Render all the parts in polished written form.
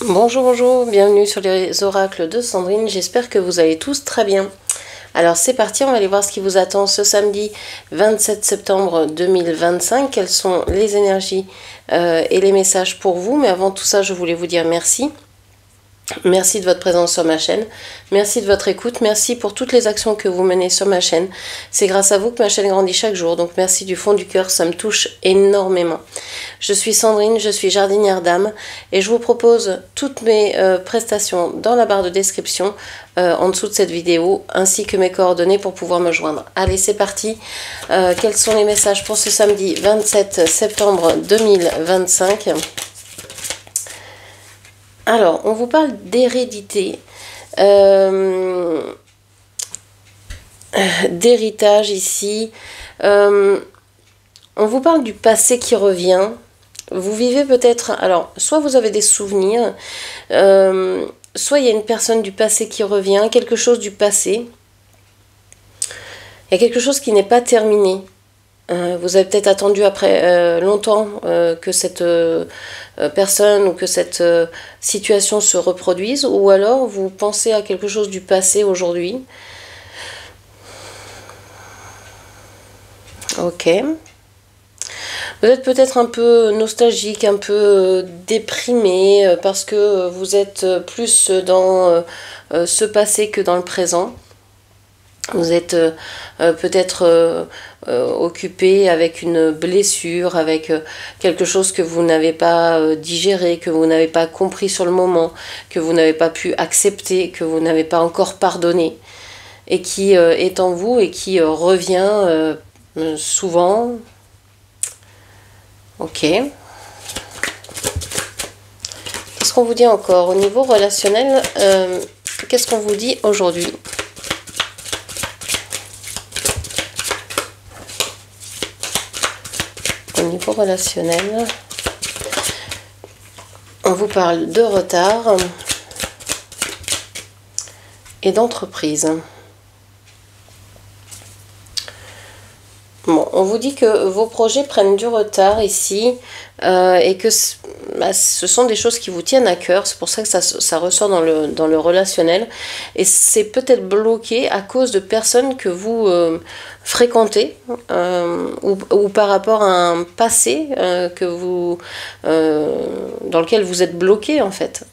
Bonjour, bonjour, bienvenue sur les oracles de Sandrine, j'espère que vous allez tous très bien. Alors c'est parti, on va aller voir ce qui vous attend ce samedi 27 septembre 2025, quelles sont les énergies et les messages pour vous, mais avant tout ça je voulais vous dire merci. Merci de votre présence sur ma chaîne, merci de votre écoute, merci pour toutes les actions que vous menez sur ma chaîne. C'est grâce à vous que ma chaîne grandit chaque jour, donc merci du fond du cœur, ça me touche énormément. Je suis Sandrine, je suis jardinière d'âme et je vous propose toutes mes prestations dans la barre de description en dessous de cette vidéo, ainsi que mes coordonnées pour pouvoir me joindre. Allez, c'est parti. Quels sont les messages pour ce samedi 27 septembre 2025 ? Alors, on vous parle d'hérédité, d'héritage ici. On vous parle du passé qui revient. Vous vivez peut-être... Alors, soit vous avez des souvenirs, soit il y a une personne du passé qui revient, quelque chose du passé. Il y a quelque chose qui n'est pas terminé. Vous avez peut-être attendu après longtemps que cette personne ou que cette situation se reproduise, ou alors vous pensez à quelque chose du passé aujourd'hui. Ok. Vous êtes peut-être un peu nostalgique, un peu déprimé, parce que vous êtes plus dans ce passé que dans le présent. Vous êtes peut-être occupé avec une blessure, avec quelque chose que vous n'avez pas digéré, que vous n'avez pas compris sur le moment, que vous n'avez pas pu accepter, que vous n'avez pas encore pardonné, et qui est en vous et qui revient souvent. Ok. Qu'est-ce qu'on vous dit encore au niveau relationnel? Qu'est-ce qu'on vous dit aujourd'hui? Au niveau relationnel, on vous parle de retard et d'entreprise. Bon, on vous dit que vos projets prennent du retard ici et que ce sont des choses qui vous tiennent à cœur. C'est pour ça que ça ressort dans le relationnel. Et c'est peut-être bloqué à cause de personnes que vous fréquentez ou par rapport à un passé que vous, dans lequel vous êtes bloqué en fait.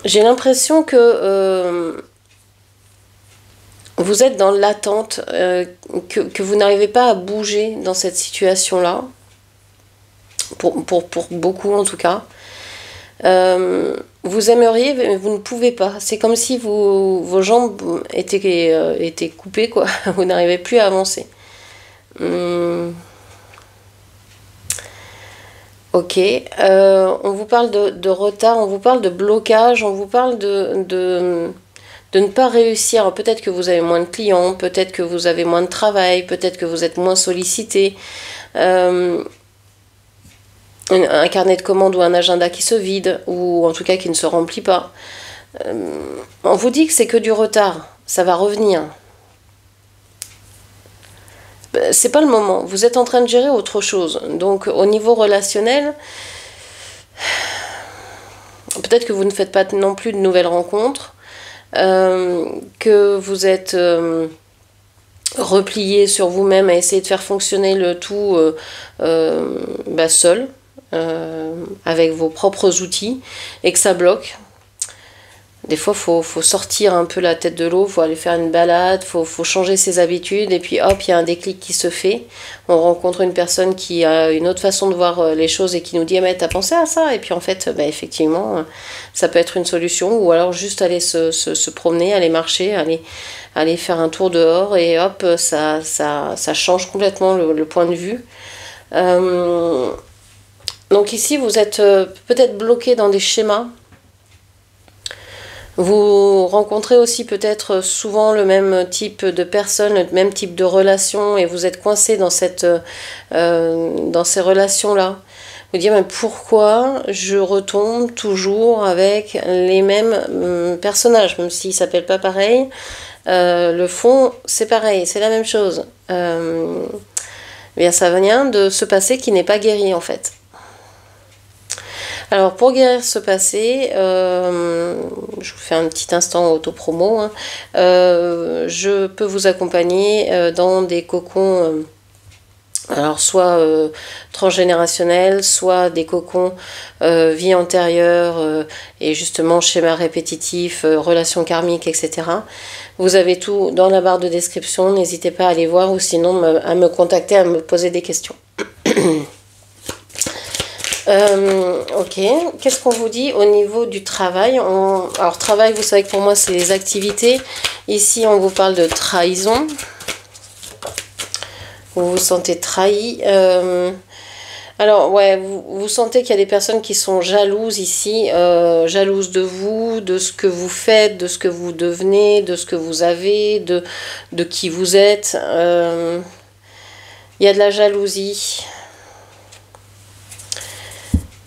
J'ai l'impression que... vous êtes dans l'attente, que vous n'arrivez pas à bouger dans cette situation-là, pour beaucoup en tout cas. Vous aimeriez, mais vous ne pouvez pas. C'est comme si vos jambes étaient coupées, quoi. Vous n'arrivez plus à avancer. Ok. On vous parle de retard, on vous parle de blocage, on vous parle de ne pas réussir. Peut-être que vous avez moins de clients, peut-être que vous avez moins de travail, peut-être que vous êtes moins sollicité. Un carnet de commandes ou un agenda qui se vide, ou en tout cas qui ne se remplit pas. On vous dit que c'est que du retard, ça va revenir. C'est pas le moment, vous êtes en train de gérer autre chose. Donc au niveau relationnel, peut-être que vous ne faites pas non plus de nouvelles rencontres. Que vous êtes replié sur vous-même à essayer de faire fonctionner le tout seul, avec vos propres outils, et que ça bloque. Des fois, faut sortir un peu la tête de l'eau, faut aller faire une balade, faut changer ses habitudes, et puis hop, il y a un déclic qui se fait. On rencontre une personne qui a une autre façon de voir les choses et qui nous dit « Ah, mais t'as pensé à ça ?» Et puis en fait, effectivement, ça peut être une solution, ou alors juste aller se promener, aller marcher, aller faire un tour dehors, et hop, ça change complètement le point de vue. Donc ici, vous êtes peut-être bloqué dans des schémas. Vous rencontrez aussi peut-être souvent le même type de personnes, le même type de relation, et vous êtes coincé dans ces relations-là. Vous dites, mais pourquoi je retombe toujours avec les mêmes personnages, même s'ils ne s'appellent pas pareil. Le fond, c'est pareil, c'est la même chose. eh bien ça vient de ce passé qui n'est pas guéri en fait. Alors pour guérir ce passé, je vous fais un petit instant auto-promo, hein, je peux vous accompagner dans des cocons, alors soit transgénérationnels, soit des cocons vie antérieure et justement schéma répétitif, relations karmiques, etc. Vous avez tout dans la barre de description, n'hésitez pas à aller voir ou sinon à me contacter, à me poser des questions. Ok, qu'est-ce qu'on vous dit au niveau du travail? Alors travail, vous savez que pour moi c'est les activités. Ici on vous parle de trahison. Vous vous sentez trahi. Alors ouais, vous sentez qu'il y a des personnes qui sont jalouses ici, jalouses de vous, de ce que vous faites, de ce que vous devenez, de ce que vous avez, de qui vous êtes. Il y a de la jalousie.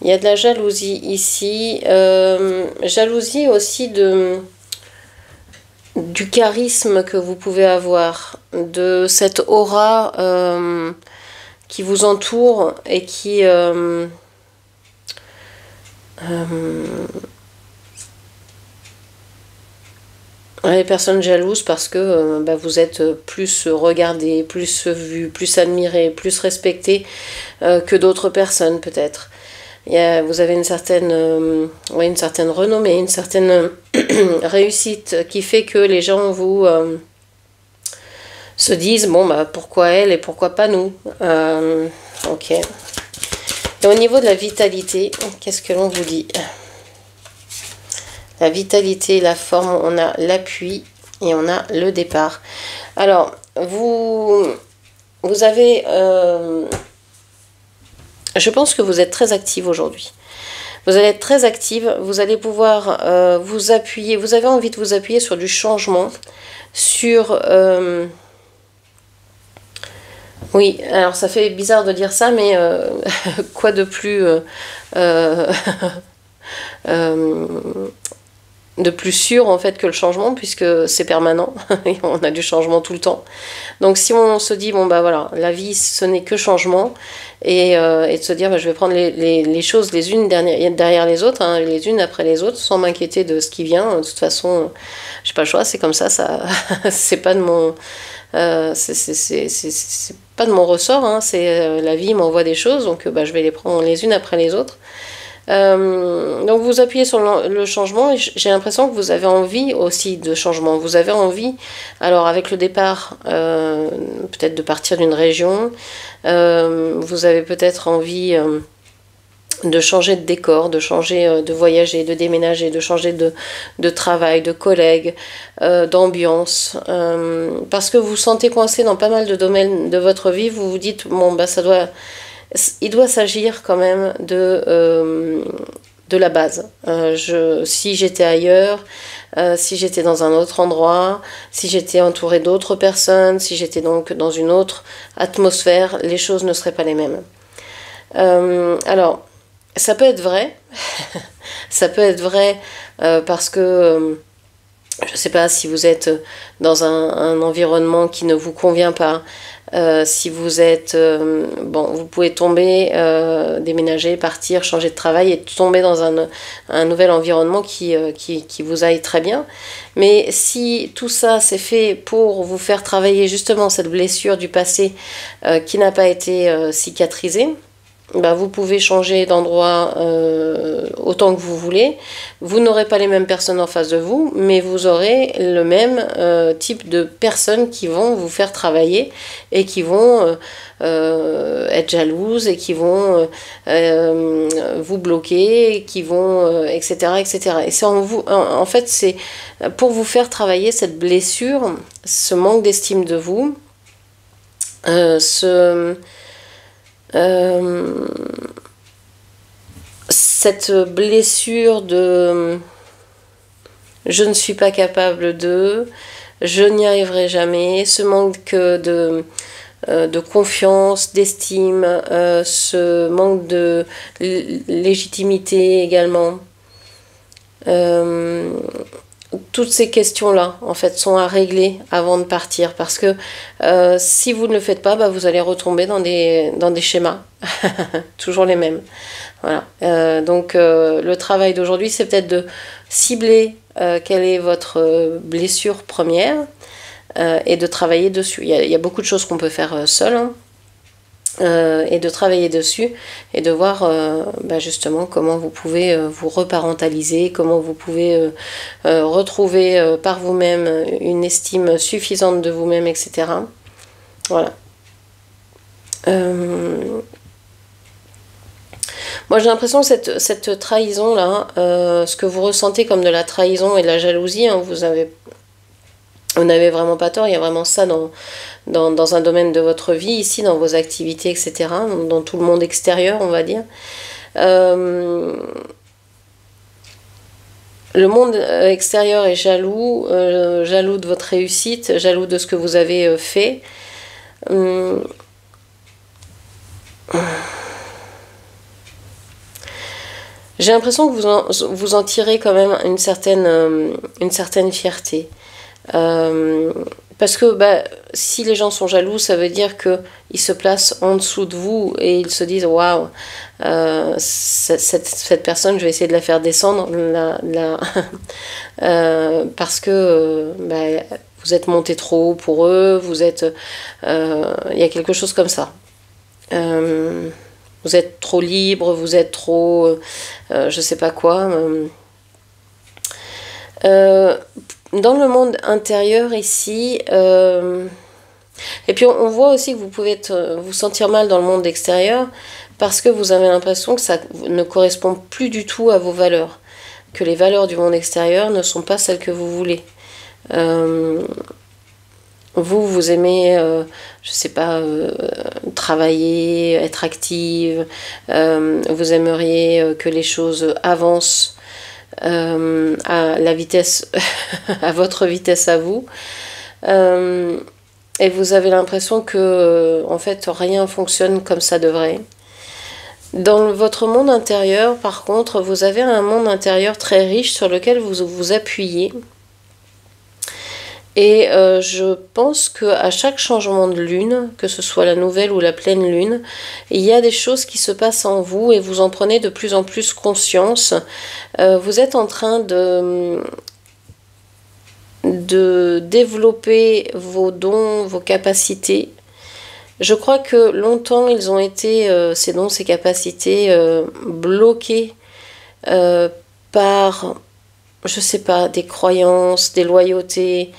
Il y a de la jalousie ici. Jalousie aussi du charisme que vous pouvez avoir, de cette aura qui vous entoure et qui... les personnes jalouses parce que vous êtes plus regardé, plus vu, plus admiré, plus respecté que d'autres personnes peut-être. Vous avez une certaine renommée, une certaine réussite qui fait que les gens vous se disent bon pourquoi elle et pourquoi pas nous. Ok. Et au niveau de la vitalité, qu'est-ce que l'on vous dit? La vitalité, la forme, on a l'appui et on a le départ. Alors vous avez je pense que vous êtes très active aujourd'hui. Vous allez être très active, vous allez pouvoir vous appuyer, vous avez envie de vous appuyer sur du changement, sur... oui, alors ça fait bizarre de dire ça, mais quoi de plus... de plus sûr en fait que le changement, puisque c'est permanent, on a du changement tout le temps. Donc si on se dit bon voilà, la vie ce n'est que changement, et de se dire je vais prendre les choses les unes derrière les autres, hein, les unes après les autres, sans m'inquiéter de ce qui vient. De toute façon, j'ai pas le choix, c'est comme ça c'est pas de mon c'est pas de mon ressort, hein, c'est la vie m'envoie des choses, donc je vais les prendre les unes après les autres. Donc vous appuyez sur le changement et j'ai l'impression que vous avez envie aussi de changement. Vous avez envie, alors avec le départ, peut-être de partir d'une région, vous avez peut-être envie de changer de décor, de changer, de voyager, de déménager, de changer de travail, de collègues, d'ambiance, parce que vous vous sentez coincé dans pas mal de domaines de votre vie. Vous vous dites bon il doit s'agir quand même de la base. Si j'étais ailleurs, si j'étais dans un autre endroit, si j'étais entourée d'autres personnes, si j'étais donc dans une autre atmosphère, les choses ne seraient pas les mêmes. Alors, ça peut être vrai. Ça peut être vrai parce que... je ne sais pas si vous êtes dans un environnement qui ne vous convient pas, si vous êtes... vous pouvez tomber, déménager, partir, changer de travail et tomber dans un nouvel environnement qui vous aille très bien. Mais si tout ça c'est fait pour vous faire travailler justement cette blessure du passé qui n'a pas été cicatrisée, vous pouvez changer d'endroit autant que vous voulez. Vous n'aurez pas les mêmes personnes en face de vous, mais vous aurez le même type de personnes qui vont vous faire travailler et qui vont être jalouses et qui vont vous bloquer, et qui vont etc. etc. Et c'est en fait c'est pour vous faire travailler cette blessure, ce manque d'estime de vous, cette blessure de je ne suis pas capable de, je n'y arriverai jamais, ce manque de confiance, d'estime, ce manque de légitimité également. toutes ces questions-là, en fait, sont à régler avant de partir. Parce que si vous ne le faites pas, bah, vous allez retomber dans des schémas. Toujours les mêmes. Voilà. Donc, le travail d'aujourd'hui, c'est peut-être de cibler quelle est votre blessure première et de travailler dessus. Il y a beaucoup de choses qu'on peut faire seul, hein, et de travailler dessus et de voir bah justement comment vous pouvez vous reparentaliser, comment vous pouvez retrouver par vous-même une estime suffisante de vous-même, etc. Voilà. Moi j'ai l'impression que cette trahison-là, ce que vous ressentez comme de la trahison et de la jalousie, hein, vous n'avez vraiment pas tort, il y a vraiment ça dans un domaine de votre vie, ici, dans vos activités, etc., dans tout le monde extérieur, on va dire. Le monde extérieur est jaloux, jaloux de votre réussite, jaloux de ce que vous avez fait. J'ai l'impression que vous en tirez quand même une certaine fierté. Parce que bah, si les gens sont jaloux, ça veut dire qu'ils se placent en dessous de vous et ils se disent waouh, cette personne, je vais essayer de la faire descendre parce que bah, vous êtes monté trop haut pour eux, il y a quelque chose comme ça. Vous êtes trop libre, vous êtes trop je sais pas quoi. Dans le monde intérieur ici, et puis on voit aussi que vous pouvez vous sentir mal dans le monde extérieur parce que vous avez l'impression que ça ne correspond plus du tout à vos valeurs, que les valeurs du monde extérieur ne sont pas celles que vous voulez. Vous aimez, je sais pas, travailler, être active, vous aimeriez que les choses avancent à la vitesse, à votre vitesse à vous, et vous avez l'impression que en fait rien fonctionne comme ça devrait. Dans votre monde intérieur, par contre, vous avez un monde intérieur très riche sur lequel vous vous appuyez. Et je pense qu'à chaque changement de lune, que ce soit la nouvelle ou la pleine lune, il y a des choses qui se passent en vous et vous en prenez de plus en plus conscience. Vous êtes en train de développer vos dons, vos capacités. Je crois que longtemps ils ont été, ces dons, ces capacités, bloqués par, je sais pas, des croyances, des loyautés,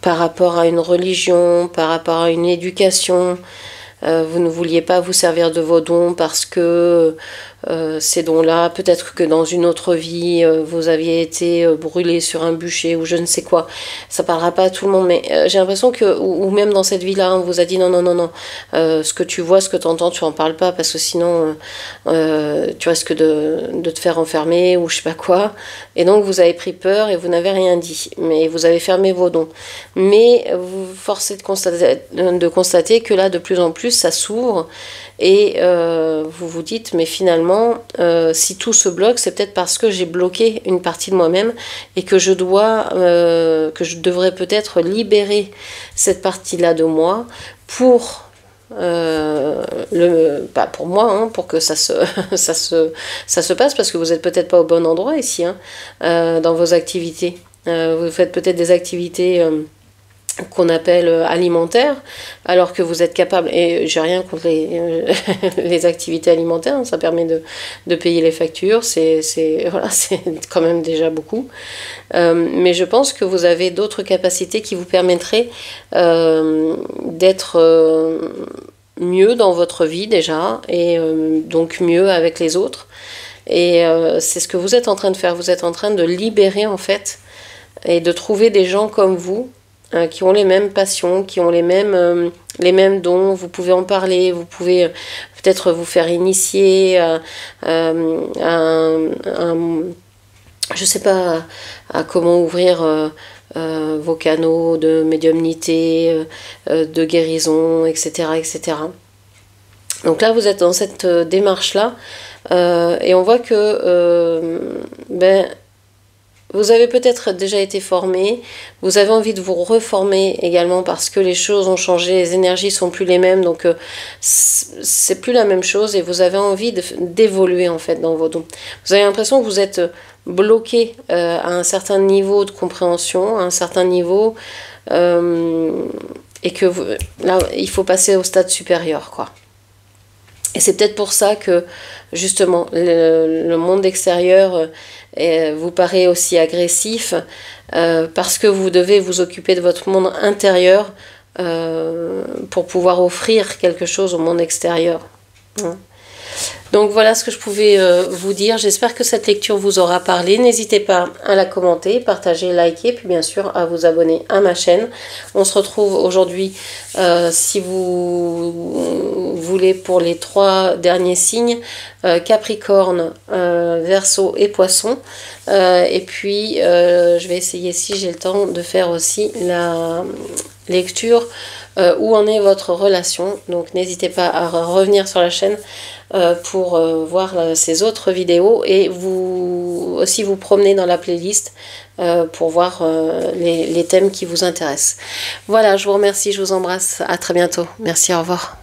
par rapport à une religion, par rapport à une éducation. Vous ne vouliez pas vous servir de vos dons parce que ces dons-là, peut-être que dans une autre vie, vous aviez été brûlé sur un bûcher ou je ne sais quoi. Ça parlera pas à tout le monde, mais j'ai l'impression que, ou même dans cette vie-là, on vous a dit non, non, non, non, ce que tu vois, ce que tu entends, tu en parles pas parce que sinon tu risques de te faire enfermer ou je sais pas quoi. Et donc vous avez pris peur et vous n'avez rien dit, mais vous avez fermé vos dons. Mais vous forcez de constater que là, de plus en plus, ça s'ouvre et vous vous dites mais finalement si tout se bloque c'est peut-être parce que j'ai bloqué une partie de moi-même et que je devrais peut-être libérer cette partie-là de moi pour pour moi, hein, pour que ça se passe, parce que vous n'êtes peut-être pas au bon endroit ici, hein, dans vos activités. Vous faites peut-être des activités qu'on appelle alimentaire, alors que vous êtes capable, et j'ai rien contre les activités alimentaires, hein, ça permet de payer les factures, voilà, c'est quand même déjà beaucoup, mais je pense que vous avez d'autres capacités qui vous permettraient d'être mieux dans votre vie déjà, et donc mieux avec les autres, et c'est ce que vous êtes en train de faire, vous êtes en train de libérer en fait, et de trouver des gens comme vous, qui ont les mêmes passions, qui ont les mêmes dons. Vous pouvez en parler, vous pouvez peut-être vous faire initier je sais pas, à comment ouvrir vos canaux de médiumnité, de guérison, etc., etc. Donc là, vous êtes dans cette démarche-là, et on voit que vous avez peut-être déjà été formé, vous avez envie de vous reformer également parce que les choses ont changé, les énergies sont plus les mêmes, donc c'est plus la même chose et vous avez envie d'évoluer en fait dans vos dons. Vous avez l'impression que vous êtes bloqué à un certain niveau de compréhension, à un certain niveau, et que là, il faut passer au stade supérieur, quoi. Et c'est peut-être pour ça que, justement, le monde extérieur vous paraît aussi agressif, parce que vous devez vous occuper de votre monde intérieur pour pouvoir offrir quelque chose au monde extérieur. Hein. Donc voilà ce que je pouvais vous dire. J'espère que cette lecture vous aura parlé. N'hésitez pas à la commenter, partager, liker, puis bien sûr à vous abonner à ma chaîne. On se retrouve aujourd'hui, si vous voulez, pour les 3 derniers signes, Capricorne, Verseau et Poisson. Et puis je vais essayer, si j'ai le temps, de faire aussi la lecture où en est votre relation. Donc n'hésitez pas à revenir sur la chaîne pour voir ces autres vidéos et vous aussi vous promener dans la playlist pour voir les thèmes qui vous intéressent. Voilà, je vous remercie, je vous embrasse, à très bientôt. Merci, au revoir.